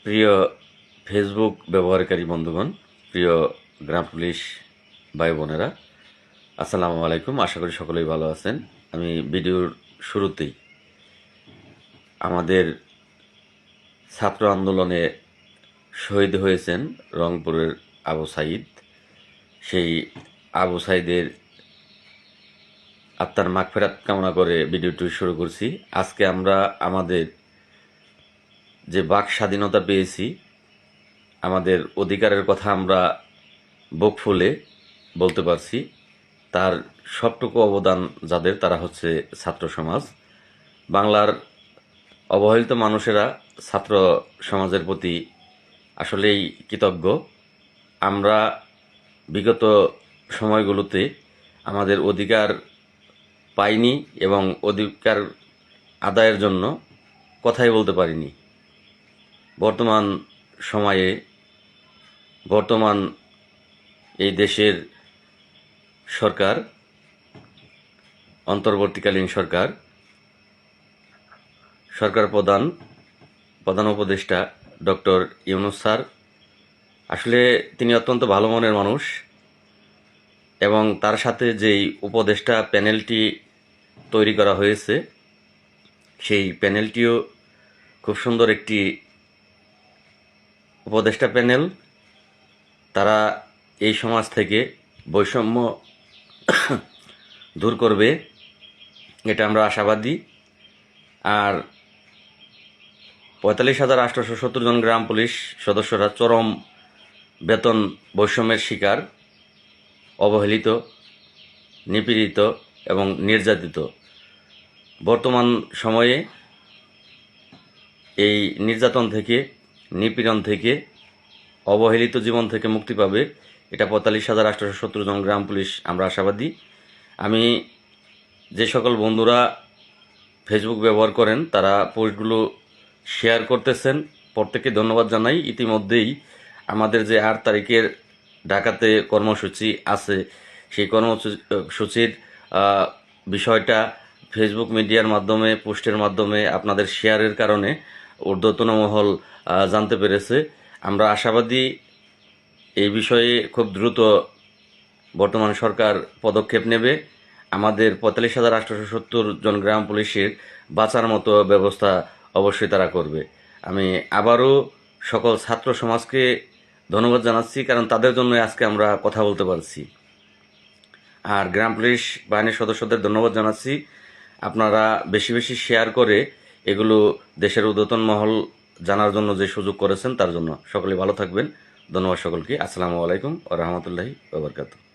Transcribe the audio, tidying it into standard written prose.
প্রিয় ফেসবুক ব্যবহারকারী বন্ধুগণ, প্রিয় গ্রাম পুলিশ ভাই বোনেরা, আসসালামু আলাইকুম। আশা করি সকলেই ভালো আছেন। আমি ভিডিওর শুরুতেই আমাদের ছাত্র আন্দোলনে শহীদ হয়েছেন রংপুরের আবু সাইদ, সেই আবু সাইদের আত্মার মাগফিরাত কামনা করে ভিডিওটি শুরু করছি। আজকে আমরা আমাদের যে বাক স্বাধীনতা পেয়েছি, আমাদের অধিকারের কথা আমরা বুক ফুলে বলতে পারছি, তার সবটুকু অবদান যাদের, তারা হচ্ছে ছাত্র সমাজ। বাংলার অবহেলিত মানুষেরা ছাত্র সমাজের প্রতি আসলেই কৃতজ্ঞ। আমরা বিগত সময়গুলোতে আমাদের অধিকার পাইনি এবং অধিকার আদায়ের জন্য কথাই বলতে পারিনি। বর্তমান সময়ে বর্তমান এই দেশের সরকার, অন্তর্বর্তীকালীন সরকার প্রধান উপদেষ্টা ডক্টর ইউনূস স্যার, আসলে তিনি অত্যন্ত ভালো মনের মানুষ এবং তার সাথে যেই উপদেষ্টা প্যানেলটি তৈরি করা হয়েছে, সেই প্যানেলটিও খুব সুন্দর একটি উপদেষ্টা প্যানেল। তারা এই সমাজ থেকে বৈষম্য দূর করবে, এটা আমরা আশাবাদী। আর ৪৫,৮৭০ জন গ্রাম পুলিশ সদস্যরা চরম বেতন বৈষম্যের শিকার, অবহেলিত, নিপীড়িত এবং নির্যাতিত। বর্তমান সময়ে এই নির্যাতন থেকে, নিপীড়ন থেকে, অবহেলিত জীবন থেকে মুক্তি পাবে, এটা ৪৫,৮৭০ জন গ্রাম পুলিশ আমরা আশাবাদী। আমি যে সকল বন্ধুরা ফেসবুক ব্যবহার করেন, তারা পোস্টগুলো শেয়ার করতেছেন, প্রত্যেককে ধন্যবাদ জানাই। ইতিমধ্যেই আমাদের যে ৮ তারিখের ঢাকাতে কর্মসূচি আছে, সেই কর্মসূচির বিষয়টা ফেসবুক মিডিয়ার মাধ্যমে, পোস্টের মাধ্যমে, আপনাদের শেয়ারের কারণে ঊর্ধ্বতন মহল জানতে পেরেছে। আমরা আশাবাদী এই বিষয়ে খুব দ্রুত বর্তমান সরকার পদক্ষেপ নেবে। আমাদের ৪৫,৮৭০ জন গ্রাম পুলিশের বাঁচার মতো ব্যবস্থা অবশ্যই তারা করবে। আমি আবারও সকল ছাত্র সমাজকে ধন্যবাদ জানাচ্ছি, কারণ তাদের জন্য আজকে আমরা কথা বলতে পারছি। আর গ্রাম পুলিশ বাহিনীর সদস্যদের ধন্যবাদ জানাচ্ছি। আপনারা বেশি বেশি শেয়ার করে এগুলো দেশের ঊর্ধ্বতন মহল জানার জন্য যে সুযোগ করেছেন, তার জন্য সকলে ভালো থাকবেন। ধন্যবাদ সকলকে। আসসালামু আলাইকুম ওয়া রাহমাতুল্লাহি ওয়া বারাকাতুহু।